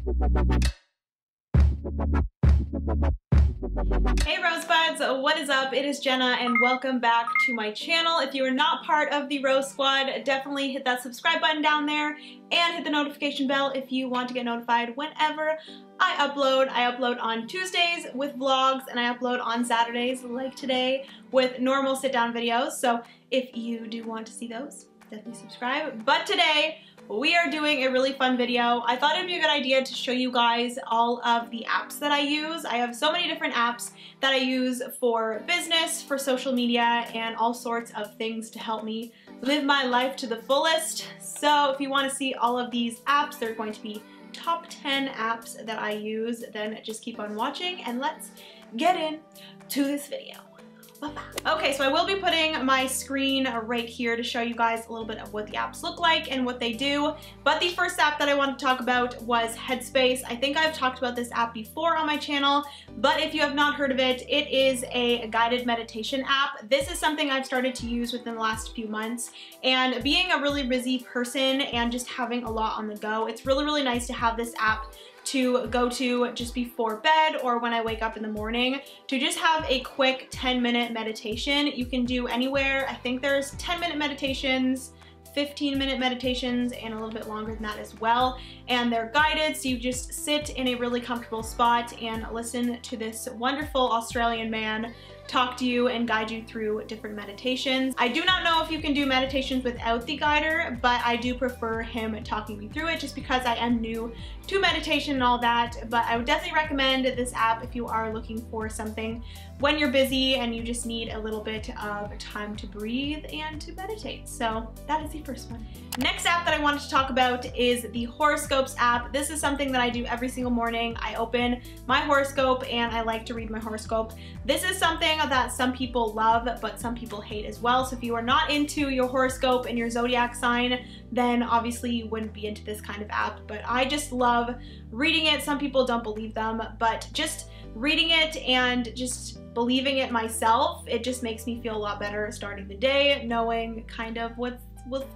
Hey Rosebuds, what is up? It is Jenna and welcome back to my channel. If you are not part of the Rose Squad, definitely hit that subscribe button down there and hit the notification bell if you want to get notified whenever I upload. I upload on Tuesdays with vlogs and I upload on Saturdays like today with normal sit-down videos. So if you do want to see those, definitely subscribe. But today, we are doing a really fun video. I thought it'd be a good idea to show you guys all of the apps that I use. I have so many different apps that I use for business, for social media, and all sorts of things to help me live my life to the fullest. So if you want to see all of these apps, they're going to be top 10 apps that I use. Then just keep on watching and let's get into this video. Okay, so I will be putting my screen right here to show you guys a little bit of what the apps look like and what they do. But the first app that I wanted to talk about was Headspace. I think I've talked about this app before on my channel, but if you have not heard of it, it is a guided meditation app. This is something I've started to use within the last few months, and being a really busy person and just having a lot on the go, it's really nice to have this app to go to just before bed or when I wake up in the morning to just have a quick 10-minute meditation. You can do anywhere. I think there's 10-minute meditations, 15-minute meditations, and a little bit longer than that as well. And they're guided, so you just sit in a really comfortable spot and listen to this wonderful Australian man talk to you and guide you through different meditations. I do not know if you can do meditations without the guider, but I do prefer him talking me through it just because I am new to meditation and all that. But I would definitely recommend this app if you are looking for something when you're busy and you just need a little bit of time to breathe and to meditate. So that is the first one. Next app that I wanted to talk about is the horoscopes app. This is something that I do every single morning. I open my horoscope and I like to read my horoscope. This is something that some people love, but some people hate as well. So if you are not into your horoscope and your zodiac sign, then obviously you wouldn't be into this kind of app. But I just love reading it. Some people don't believe them, but just reading it and just believing it myself, it just makes me feel a lot better starting the day, knowing kind of what's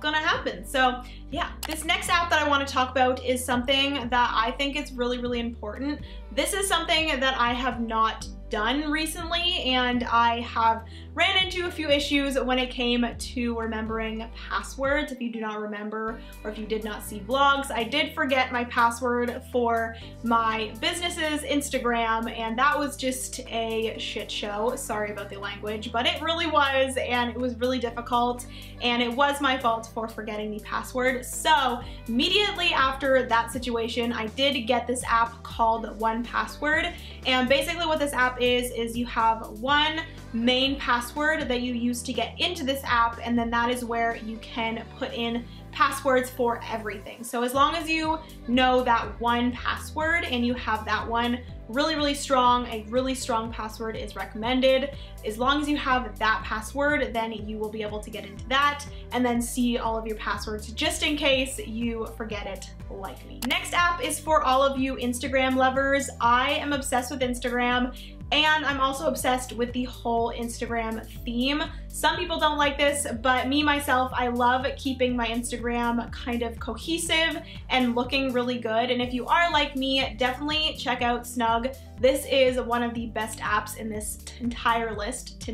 gonna happen. So yeah, this next app that I want to talk about is something that I think is really important. This is something that I have not done recently, and I have ran into a few issues when it came to remembering passwords. If you do not remember, or if you did not see vlogs, I did forget my password for my business's Instagram, and that was just a shit show. Sorry about the language, but it really was, and it was really difficult, and it was my fault for forgetting the password. So immediately after that situation, I did get this app called 1Password, and basically what this app is you have one main password that you use to get into this app, and then that is where you can put in passwords for everything. So as long as you know that one password and you have that one really strong, a really strong password is recommended. As long as you have that password, then you will be able to get into that and then see all of your passwords just in case you forget it like me. Next app is for all of you Instagram lovers. I am obsessed with Instagram, and I'm also obsessed with the whole Instagram theme. Some people don't like this, but me, myself, I love keeping my Instagram kind of cohesive and looking really good. And if you are like me, definitely check out Snug. This is one of the best apps in this entire list.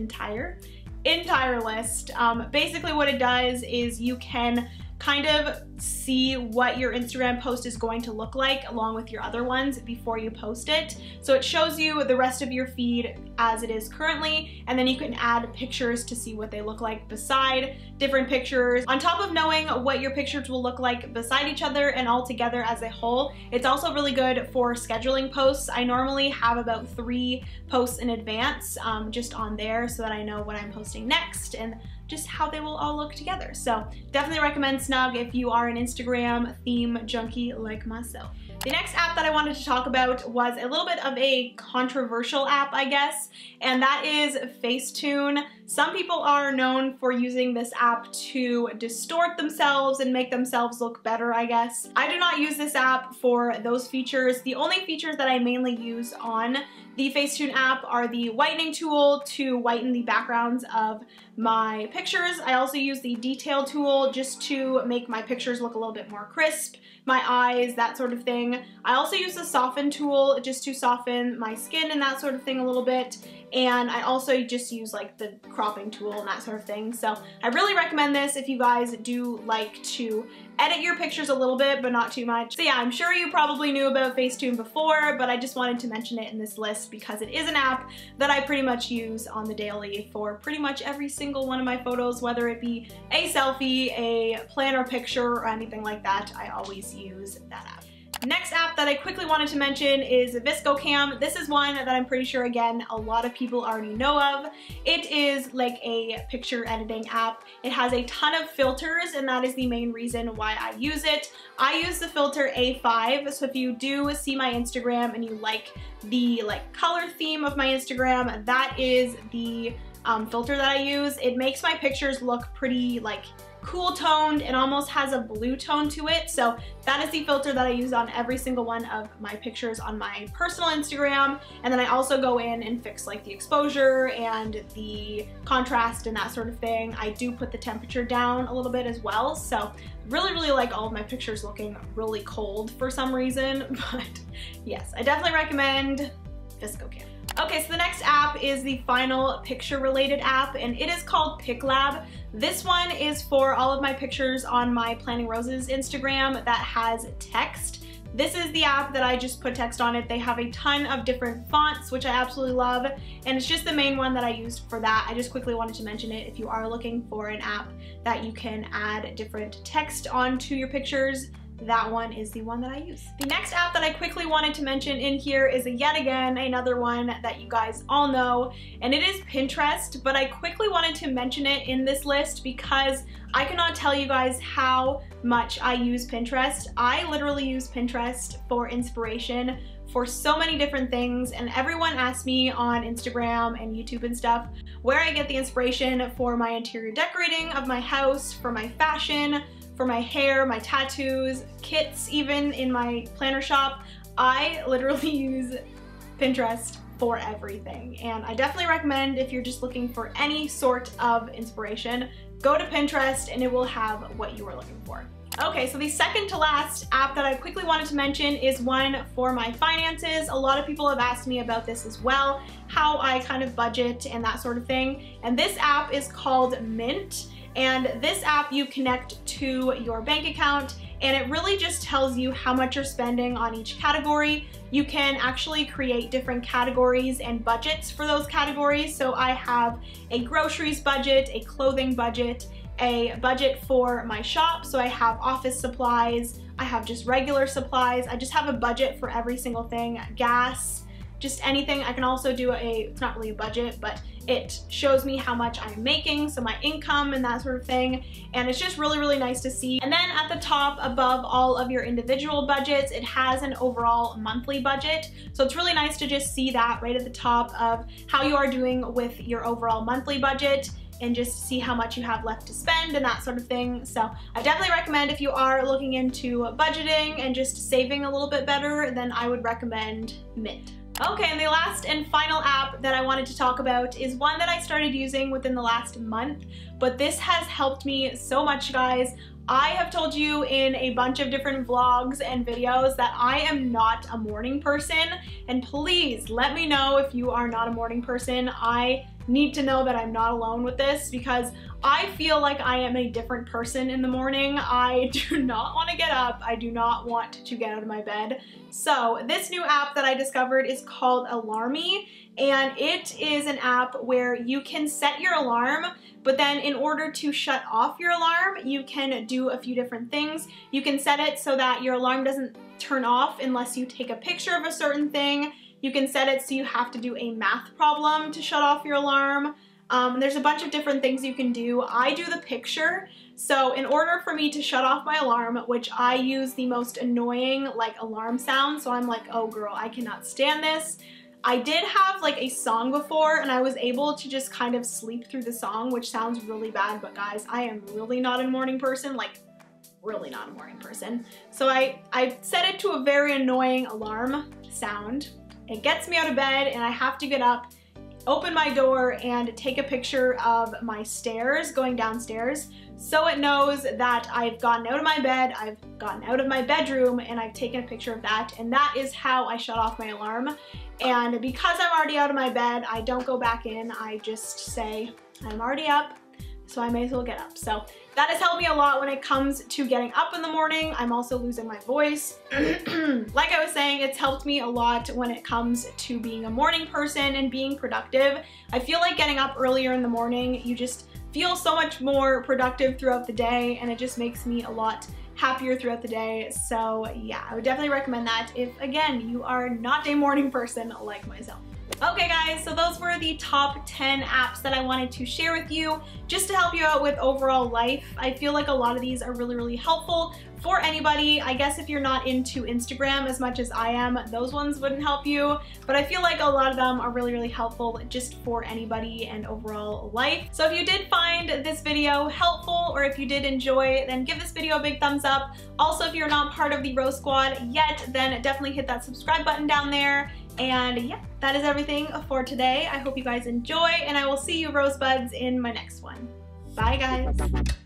Basically what it does is you can kind of see what your Instagram post is going to look like along with your other ones before you post it. So it shows you the rest of your feed as it is currently, and then you can add pictures to see what they look like beside different pictures. On top of knowing what your pictures will look like beside each other and all together as a whole, it's also really good for scheduling posts. I normally have about 3 posts in advance just on there so that I know what I'm posting next and just how they will all look together. So definitely recommend Snug if you are an Instagram theme junkie like myself. The next app that I wanted to talk about was a little bit of a controversial app, I guess, and that is Facetune. Some people are known for using this app to distort themselves and make themselves look better, I guess. I do not use this app for those features. The only features that I mainly use on the Facetune app are the whitening tool to whiten the backgrounds of my pictures. I also use the detail tool just to make my pictures look a little bit more crisp, my eyes, that sort of thing. I also use the soften tool just to soften my skin and that sort of thing a little bit. And I also just use like the cropping tool and that sort of thing. So I really recommend this if you guys do like to edit your pictures a little bit, but not too much. So yeah, I'm sure you probably knew about Facetune before, but I just wanted to mention it in this list because it is an app that I pretty much use on the daily for pretty much every single one of my photos, whether it be a selfie, a planner picture, or anything like that. I always use that app. Next app that I quickly wanted to mention is ViscoCam. This is one that I'm pretty sure, again, a lot of people already know of. It is like a picture editing app. It has a ton of filters, and that is the main reason why I use it. I use the filter A5, so if you do see my Instagram and you like the color theme of my Instagram, that is the filter that I use. It makes my pictures look pretty cool toned and almost has a blue tone to it. So that is the filter that I use on every single one of my pictures on my personal Instagram. And then I also go in and fix like the exposure and the contrast and that sort of thing. I do put the temperature down a little bit as well. So really like all of my pictures looking really cold for some reason. But yes, I definitely recommend ViscoCam. Okay, so the next app is the final picture related app, and it is called PicLab. This one is for all of my pictures on my Planning Roses Instagram that has text. This is the app that I just put text on it. They have a ton of different fonts, which I absolutely love, and it's just the main one that I used for that. I just quickly wanted to mention it if you are looking for an app that you can add different text onto your pictures. That one is the one that I use. The next app that I quickly wanted to mention in here is yet again another one that you guys all know, and it is Pinterest, but I quickly wanted to mention it in this list because I cannot tell you guys how much I use Pinterest. I literally use Pinterest for inspiration for so many different things, and everyone asks me on Instagram and YouTube and stuff where I get the inspiration for my interior decorating of my house, for my fashion, for my hair, my tattoos, kits even in my planner shop. I literally use Pinterest for everything, and I definitely recommend if you're just looking for any sort of inspiration, go to Pinterest and it will have what you are looking for. Okay, so the second to last app that I quickly wanted to mention is one for my finances. A lot of people have asked me about this as well, how I kind of budget and that sort of thing, and this app is called Mint. And this app you connect to your bank account, and it really just tells you how much you're spending on each category. You can actually create different categories and budgets for those categories. So I have a groceries budget, a clothing budget, a budget for my shop. So I have office supplies, I have just regular supplies. I just have a budget for every single thing, gas, just anything. I can also do it's not really a budget, but it shows me how much I'm making, so my income and that sort of thing, and it's just really nice to see. And then at the top above all of your individual budgets, it has an overall monthly budget, so it's really nice to just see that right at the top of how you are doing with your overall monthly budget and just see how much you have left to spend and that sort of thing. So I definitely recommend if you are looking into budgeting and just saving a little bit better, then I would recommend Mint. Okay, and the last and final app that I wanted to talk about is one that I started using within the last month, but this has helped me so much, guys. I have told you in a bunch of different vlogs and videos that I am not a morning person, and please let me know if you are not a morning person. I need to know that I'm not alone with this because I feel like I am a different person in the morning. I do not want to get up. I do not want to get out of my bed. So this new app that I discovered is called Alarmy, and it is an app where you can set your alarm, but then in order to shut off your alarm, you can do a few different things. You can set it so that your alarm doesn't turn off unless you take a picture of a certain thing. You can set it so you have to do a math problem to shut off your alarm. There's a bunch of different things you can do. I do the picture. So in order for me to shut off my alarm, which I use the most annoying alarm sound, so I'm like, oh girl, I cannot stand this. I did have a song before, and I was able to just kind of sleep through the song, which sounds really bad, but guys, I am really not a morning person, really not a morning person. So I set it to a very annoying alarm sound. It gets me out of bed and I have to get up open my door and take a picture of my stairs going downstairs, so it knows that I've gotten out of my bed, I've gotten out of my bedroom, and I've taken a picture of that, and that is how I shut off my alarm. And because I'm already out of my bed, I don't go back in, I just say, I'm already up, so I may as well get up. So that has helped me a lot when it comes to getting up in the morning. I'm also losing my voice. Like I was saying, it's helped me a lot when it comes to being a morning person and being productive. I feel like getting up earlier in the morning, you just feel so much more productive throughout the day, and it just makes me a lot happier throughout the day. So yeah, I would definitely recommend that if, again, you are not a morning person like myself. Okay guys, so those were the top 10 apps that I wanted to share with you just to help you out with overall life. I feel like a lot of these are really helpful for anybody. I guess if you're not into Instagram as much as I am, those ones wouldn't help you, but I feel like a lot of them are really helpful just for anybody and overall life. So if you did find this video helpful, or if you did enjoy, then give this video a big thumbs up. Also, if you're not part of the Rose Squad yet, then definitely hit that subscribe button down there. And yeah, that is everything for today. I hope you guys enjoy, and I will see you rosebuds in my next one. Bye guys.